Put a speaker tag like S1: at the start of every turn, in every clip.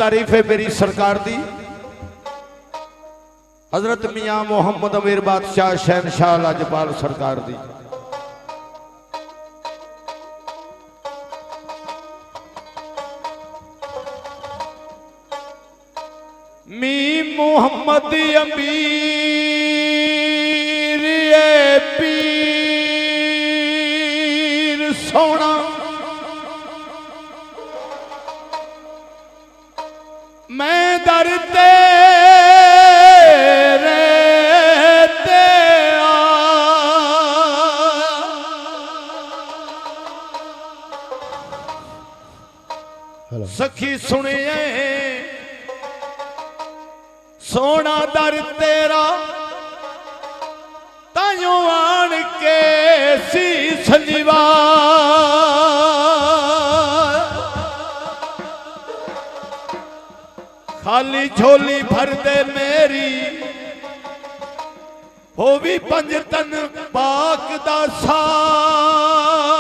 S1: तारीफ है मेरी सरकार दी। हजरत मियां मोहम्मद अमीर बादशाह शहनशाह लाजपाल सरकार दी। मी मोहम्मद अमीर पीर सोना मैं दर तेरे ते सखी सुनिए सोना दर तेरा तायो आन के सी संजीवा खाली झोली भर दे मेरी हो भी पंजतन पाक दा साया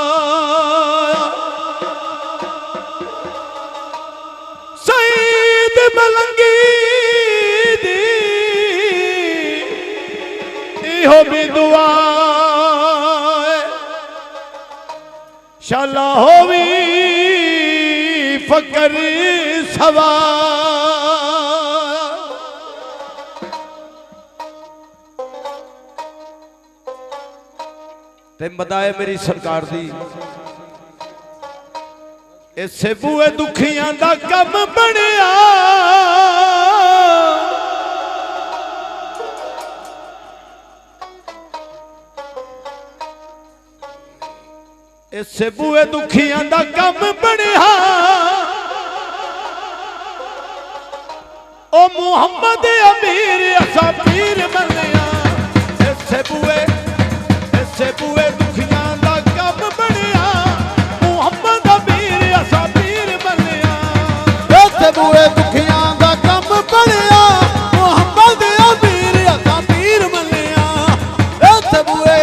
S1: सईद मलंगी हो भी दुआ शाला हो भी फकर सवा ते मदाए मेरी सरकार दी। इसे बुए दुखियां दा कम बनया इसे बुए दुखियां दा कम बनया ओ मुहम्मद अमीर असा पीर बनया इसे बुए दुखियां दा कम बनया मुहम्मद अमीर असा पीर बनया इसे बुए दुखियां दा कम बनया मुहम्मद अमीर असा पीर बनया इसे बुए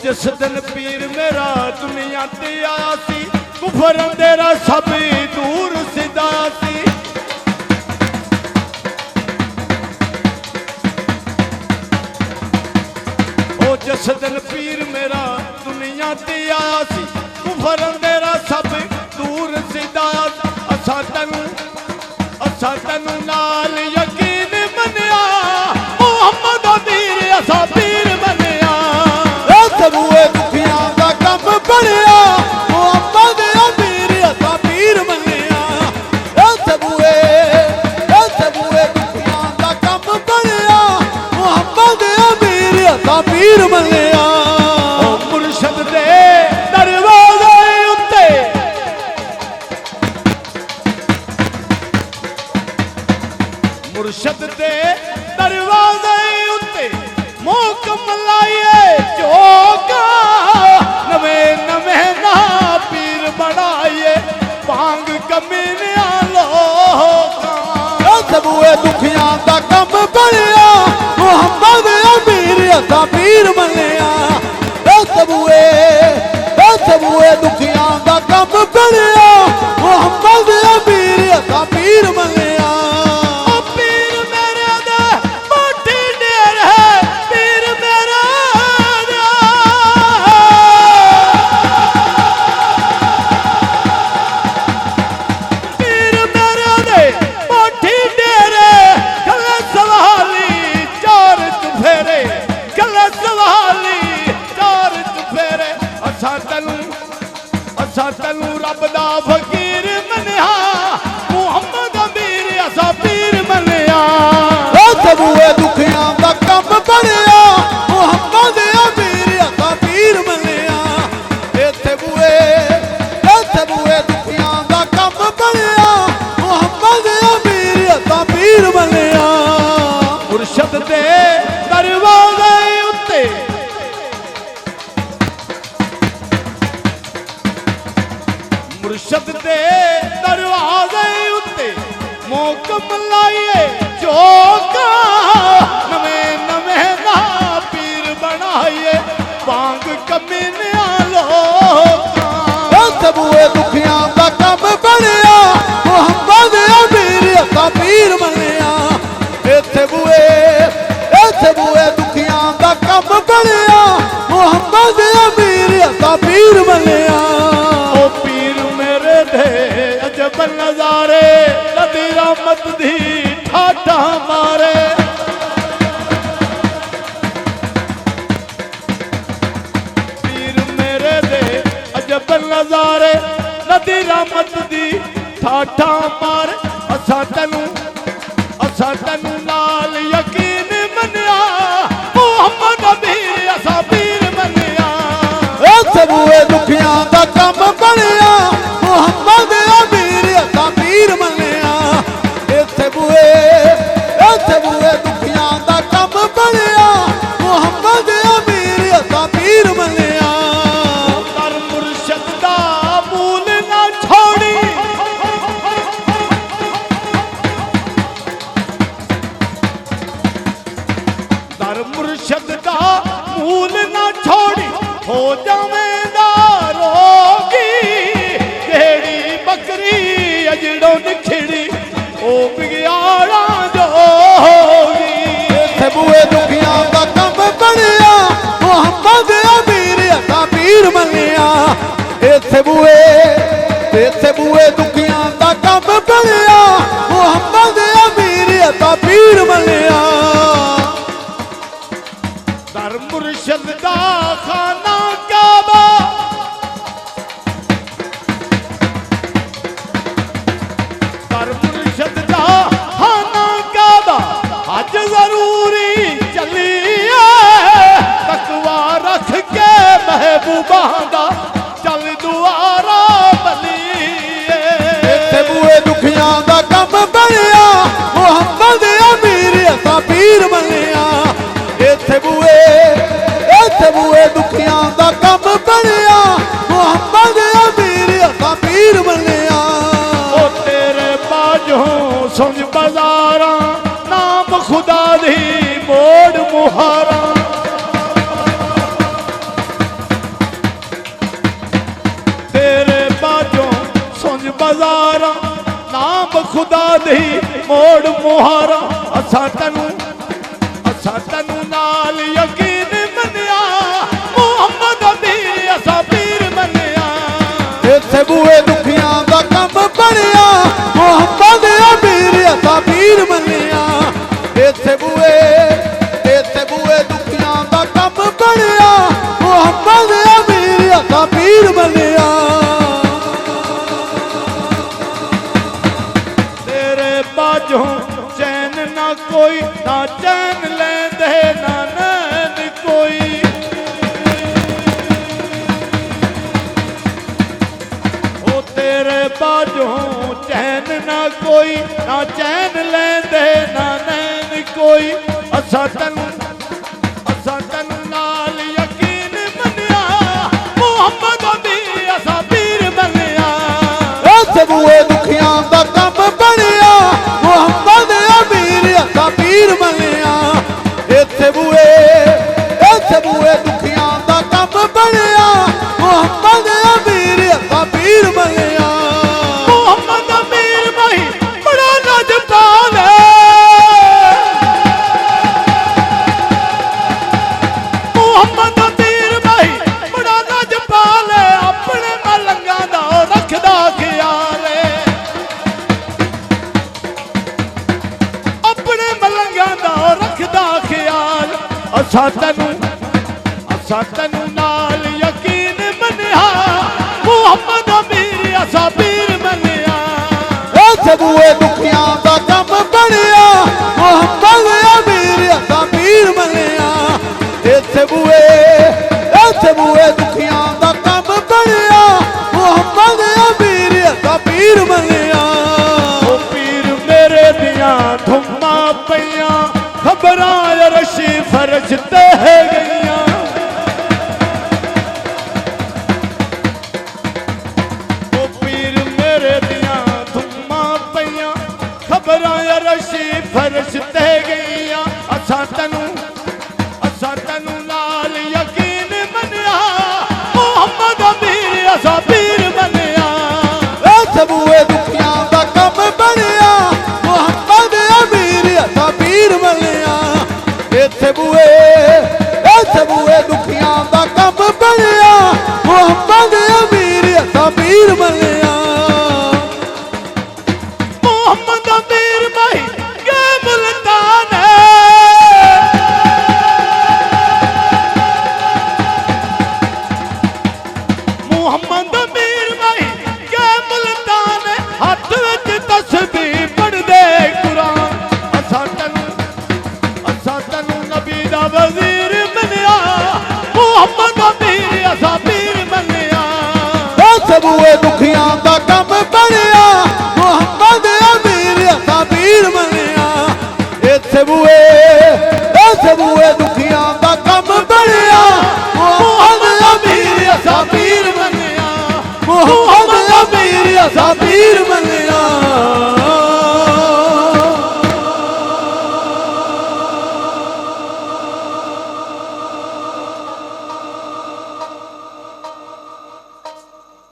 S1: जिस दिन पीर मेरा दुनिया ते आया सी कुफर अंधेरा सब दूर सिदा सी ओ जिस दिन पीर मेरा दुनिया ते आया सी कुफर अंधेरा सब दूर सिदा असा तनु नाल यकीन मनिया मुहम्मद अमीर असा पीर बनया बुए दुखियां दा कम बनया मुहम्मद अमीर असा पीर बनया बुए दुखियां दा कम बनया मुहम्मद अमीर असा पीर बनया मुर्शद दे दरवाजे उत्ते मुर्शद दे दरवाजे उत्ते मोहकम लाइए जोगा नवे नवे ना पीर बनाइए भांग कमीनिया लोगा सबूए दुखियां दा कम बनया मुहम्मद अमीर असा पीर बनया सबूए दुखियां दा कम बनया मुहम्मद अमीर असा पीर बनया तनु रब दा फकीर मनिया मुहम्मद अमीर असा पीर मनया सबूए दुखियां दा कम बनया मुहम्मद अमीर असा पीर मनया इत्थे बुए मुर्शद दे दरवाजे उत्ते मोकम लाइए चौका नवे नवे ना पीर बनाइए वांग कमीनिया लोका सबूए दुखियां दा कम बनया मुहम्मद अमीर असा पीर बनया इत्थे बुए दुखियां दा कम बनया मुहम्मद अमीर असा पीर बनया ओ पीर मेरे दे अजब नजारे नदी रहमत दी ठाठा मारे पीर मेरे दे अजब नजारे नदी रहमत दी ठाठा मारे असा तेनू नाल यकीन मनिया मुहम्मद अमीर असा पीर बनया सबूए दुखियां दा कम बनया मुहम्मद अमीर असा पीर बनया सबूए दुखियां दा कम बनया मुहम्मद अमीर असा पीर बनया कर मुर्शद दा मूल ना छोड़ी कर मुर्शद दा मूल ना छोड़ी हो जावेंदा रोगी जेड़ी बकरी अजड़ों निखड़ी ओ बिगयाड़ा जोगी सबूए दुखियां दा कम बनया मुहम्मद अमीर असा पीर बनया सबूए दुखियां दा कम बनया मुहम्मद अमीर असा पीर बनया दर मुर्शद दा खाना काबा दर मुर्शद दा खाना काबा अज जरूरी चलिए तकवा रख के महबूबा दा चल दुआरा बलिए सबूए दुखियां दा कम बनया मुहम्मद अमीर असा पीर बनया सबूए दुखियां दा कम बनया मुहम्मद अमीर असा पीर बनया ओ तेरे बाजों सुन बाजारा नाम खुदा दी मोड़ मुहारा तेरे बाजों सुन बाजारा नाम खुदा दी मोड़ मुहारा असा तेनू नाल यकीन मनिया मुहम्मद अमीर असा पीर बनया सबूए दुखियां दा कम बनया मुहम्मद अमीर असा पीर बनया सबूए दुखियां दा कम बनया मुहम्मद अमीर असा पीर बनया तेरे बाजों चैन ना कोई ना चैन लेंदे ना नैन कोई ओ तेरे बाजों चैन ना कोई ना चैन लेंदे ना नैन कोई असा तेनू नाल यकीन मनिया मुहम्मद अमीर असा पीर बनया सबूए दुखियां दा कम बनया मुहम्मद अमीर असा पीर बनया सबूए दुखियां दा कम बनया मुहम्मद अमीर असा पीर बनया मुहम्मद अमीर भाई बड़ा लजपाल मुहम्मद अमीर भाई बड़ा लजपाल अपने मलंगा दा रखदा ख्याल अपने मलंगा दा रखदा ख्याल असा तेनू नाल यकीन मनिया मुहम्मद अमीर असा पीर बनया सबूए दुखियां दा कम बनया मुहम्मद अमीर असा पीर बनया सबूए दुखियां दा कम बनया मुहम्मद अमीर असा पीर बनया ओ पीर मेरे दियां धुम्मा पईयां खबरां अरशी फर्श ते गईयां फरिश्ते गईया असा तेनू नाल यकीन मनिया मुहम्मद अमीर असा पीर मनिया सबूए दुखियां दा कम बनिया मुहम्मद अमीर असा पीर मनिया सबूए दुखियां दा कम बनिया मुहम्मद अमीर असा पीर मनिया मुहम्मद अमीर भाई के मुल्तान है मुहम्मद अमीर भाई के मुल्तान है हाथ विच तस्बीह पढ़ दे कुरान असा तेनू नबी दा वजीर मनिया मुहम्मद अमीर असा पीर मनिया सबूए दुखियां दा कम बनिया मुहम्मद अमीर असा पीर मनिया सबूए दुखियां दा कम बनिया मुहम्मद अमीर असा पीर मनिया मुहम्मद अमीर असा पीर